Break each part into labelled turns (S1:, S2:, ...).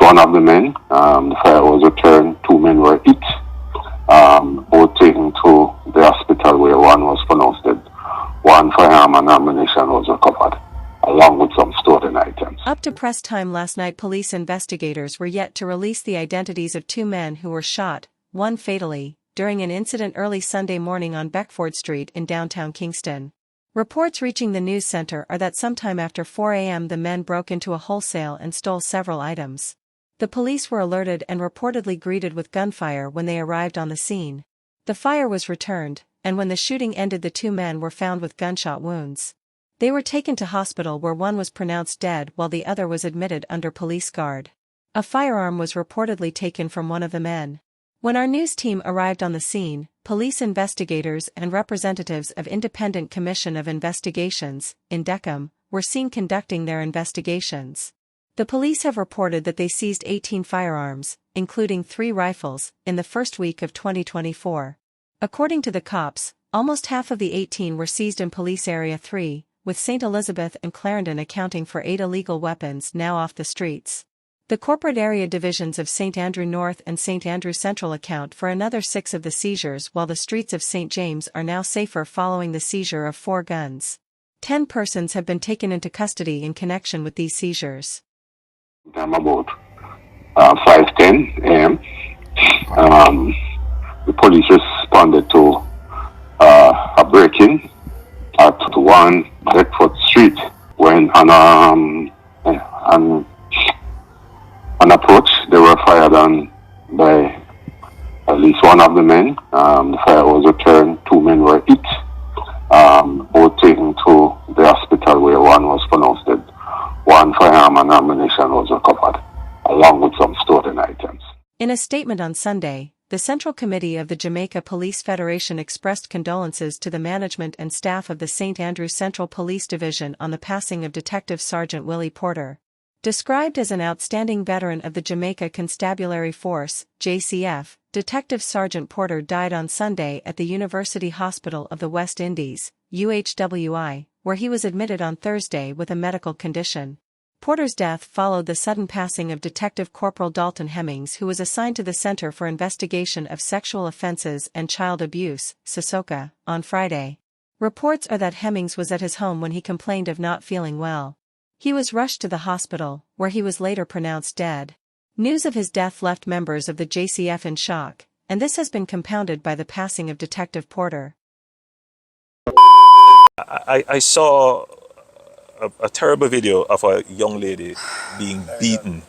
S1: one of the men. The fire was returned. 2 men were hit. Both taken to the hospital where one was pronounced dead. One firearm and ammunition was recovered, along with some stolen items.
S2: Up to press time last night, police investigators were yet to release the identities of 2 men who were shot, one fatally, during an incident early Sunday morning on Beckford Street in downtown Kingston. Reports reaching the news center are that sometime after 4 a.m. the men broke into a wholesale and stole several items. The police were alerted and reportedly greeted with gunfire when they arrived on the scene. The fire was returned, and when the shooting ended, the 2 men were found with gunshot wounds. They were taken to hospital where one was pronounced dead while the other was admitted under police guard. A firearm was reportedly taken from one of the men. When our news team arrived on the scene, police investigators and representatives of Independent Commission of Investigations, INDECOM, were seen conducting their investigations. The police have reported that they seized 18 firearms, including 3 rifles, in the first week of 2024. According to the cops, almost half of the 18 were seized in Police Area 3, with St. Elizabeth and Clarendon accounting for 8 illegal weapons now off the streets. The corporate area divisions of St. Andrew North and St. Andrew Central account for another 6 of the seizures, while the streets of St. James are now safer following the seizure of 4 guns. 10 persons have been taken into custody in connection with these seizures.
S1: About 5:10 a.m. The police responded to a break-in at 1 Beckford Street when an approach, they were fired on by at least one of the men. The fire was returned. 2 men were hit. Both taken to the hospital where one was pronounced dead. One firearm and ammunition was recovered, along with some stolen items.
S2: In a statement on Sunday, the Central Committee of the Jamaica Police Federation expressed condolences to the management and staff of the St. Andrew Central Police Division on the passing of Detective Sergeant Willie Porter. Described as an outstanding veteran of the Jamaica Constabulary Force, JCF, Detective Sergeant Porter died on Sunday at the University Hospital of the West Indies, UHWI, where he was admitted on Thursday with a medical condition. Porter's death followed the sudden passing of Detective Corporal Dalton Hemmings, who was assigned to the Center for Investigation of Sexual Offenses and Child Abuse, SISOCA, on Friday. Reports are that Hemmings was at his home when he complained of not feeling well. He was rushed to the hospital, where he was later pronounced dead. News of his death left members of the JCF in shock, and this has been compounded by the passing of Detective Porter.
S3: I saw a terrible video of a young lady being beaten.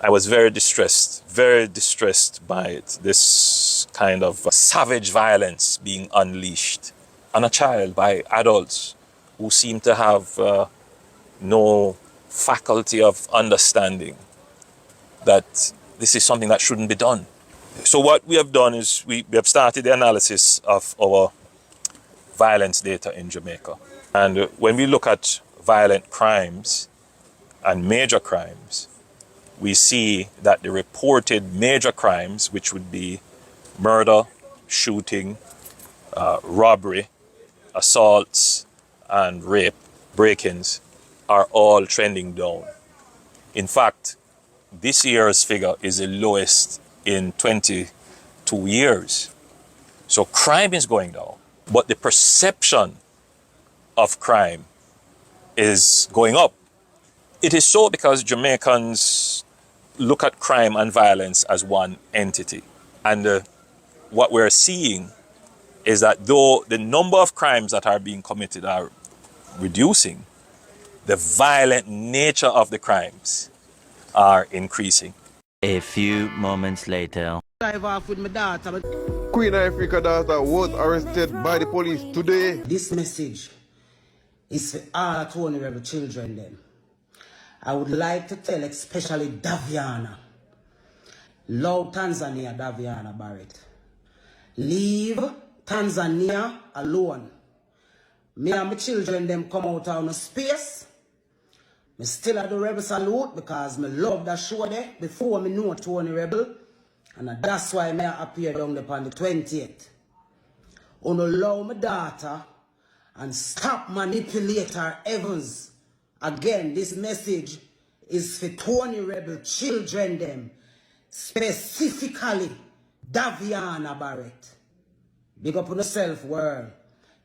S3: I was very distressed by it. This kind of savage violence being unleashed on a child by adults who seem to have no faculty of understanding that this is something that shouldn't be done. So what we have done is we have started the analysis of our violence data in Jamaica. And when we look at violent crimes and major crimes, we see that the reported major crimes, which would be murder, shooting, robbery, assaults, and rape, break-ins, are all trending down. In fact, this year's figure is the lowest in 22 years. So crime is going down, but the perception of crime is going up. It is so because Jamaicans look at crime and violence as one entity. And what we're seeing is that though the number of crimes that are being committed are reducing, the violent nature of the crimes are increasing.
S4: A few moments later.
S5: Drive off with my daughter.
S6: Queen Ifrica daughter was arrested by the police today.
S5: This message is for all vulnerable children then. I would like to tell especially Daviana. Love Tanzania, Daviana Barrett. Leave Tanzania alone. Me and my children them come out on a space. Me still at the Rebel Salute because me love that show there before me know Tony Rebel. And that's why me appear down there on the 20th. Uno love my daughter and stop manipulate her Evans. Again, this message is for 20 rebel children them. Specifically, Daviana Barrett. Big up on yourself, world.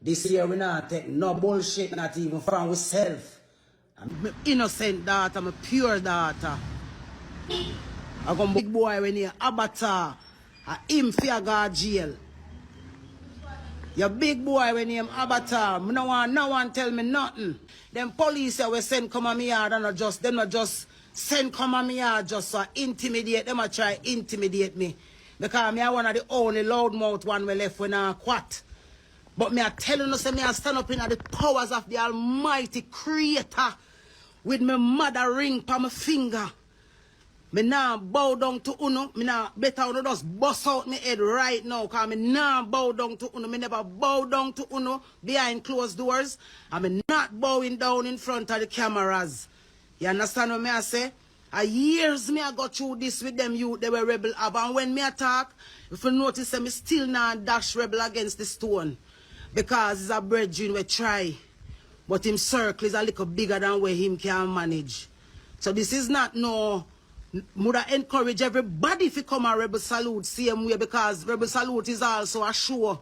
S5: This year we not take no bullshit, not even from ourselves. I'm innocent daughter, I'm a pure daughter. I got big boy when you avatar, him fear God jail. Your big boy when you avatar, no one tell me nothing. Them police we send come on me yard and them not just send come on me yard just so intimidate them. I try intimidate me because me I one of the only loudmouth one we left when I quat. But me I telling you, say me I stand up in the powers of the Almighty Creator with my mother ring pa my finger. Me now bow down to Uno. Me now better Uno just bust out my head right now. Because me now bow down to Uno. Me never bow down to Uno behind closed doors. And me not bowing down in front of the cameras. You understand what me I say? A years me I got through this with them youth. They were rebel ab. And when me attack, if you notice me still not dash rebel against the stone. Because it's a brethren we try. But him circle is a little bigger than where him can manage. So this is not no... Would I encourage everybody to come a Rebel Salute same way because Rebel Salute is also a show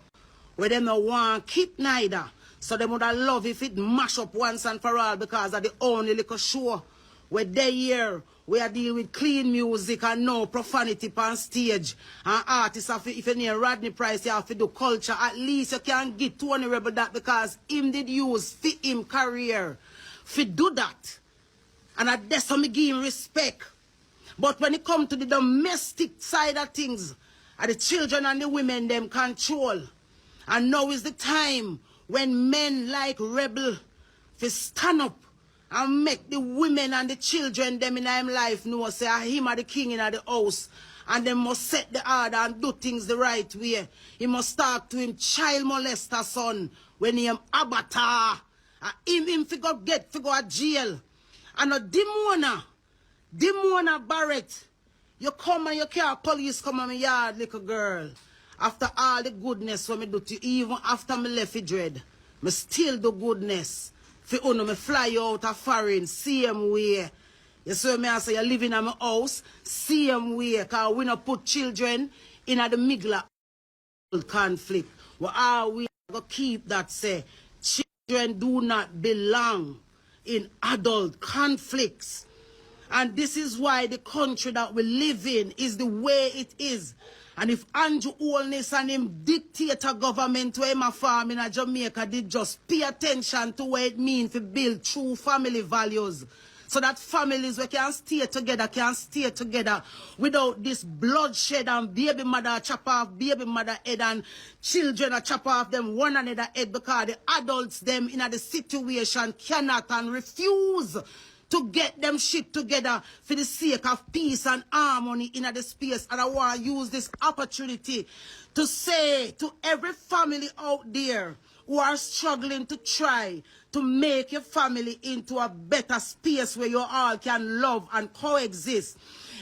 S5: where them no want keep neither. So they would love if it mash up once and for all because of the only little show where they here we are deal with clean music and no profanity on stage. And artists have if you need Rodney Price you have to do culture. At least you can get Tony Rebel that because him did use fit him career. Fi do that. And I that's how me give him respect. But when it comes to the domestic side of things, the children and the women them control. And now is the time when men like Rebel to stand up and make the women and the children them in their life know say him are the king in the house. And they must set the order and do things the right way. He must talk to him child molester son when he am avatar. And him figure get figure jail. And a Dimona Barrett, you come and you can't police come on my yard, little girl. After all the goodness when me do to you, even after me left it dread, me still do goodness. For uno me fly you out of foreign, same way. You see me I say you living in my house, same way. Because we not put children in the middle of conflict. Well, how we go keep that say, children do not belong in adult conflicts. And this is why the country that we live in is the way it is. And if Andrew Holness and him dictator government where him a farm in Jamaica did just pay attention to what it means to build true family values. So that families we can stay together without this bloodshed and baby mother chop off baby mother head and children chop off them one another head because the adults them in the situation cannot and refuse to get them shit together for the sake of peace and harmony in the space. And I want to use this opportunity to say to every family out there who are struggling to try to make your family into a better space where you all can love and coexist.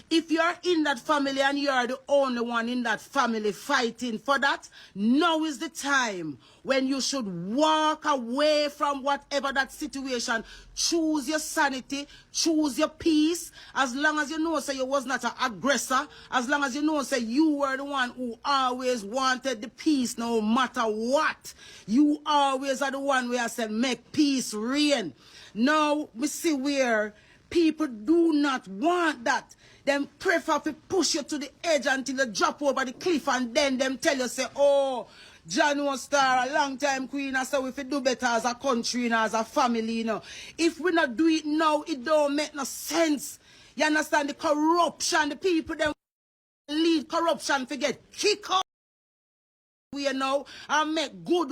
S5: If you're in that family and you're the only one in that family fighting for that, now is the time when you should walk away from whatever that situation. Choose your sanity, choose your peace, as long as you know say you was not an aggressor, as long as you know say you were the one who always wanted the peace no matter what. You always are the one where I said make peace reign. Now we see where people do not want that. Them prefer to push you to the edge until you drop over the cliff and then them tell you say, oh, John was star, a long time queen, I say we do better as a country and as a family, you know. If we not do it now, it don't make no sense. You understand the corruption, the people them lead corruption, forget, kick out, you know, and make good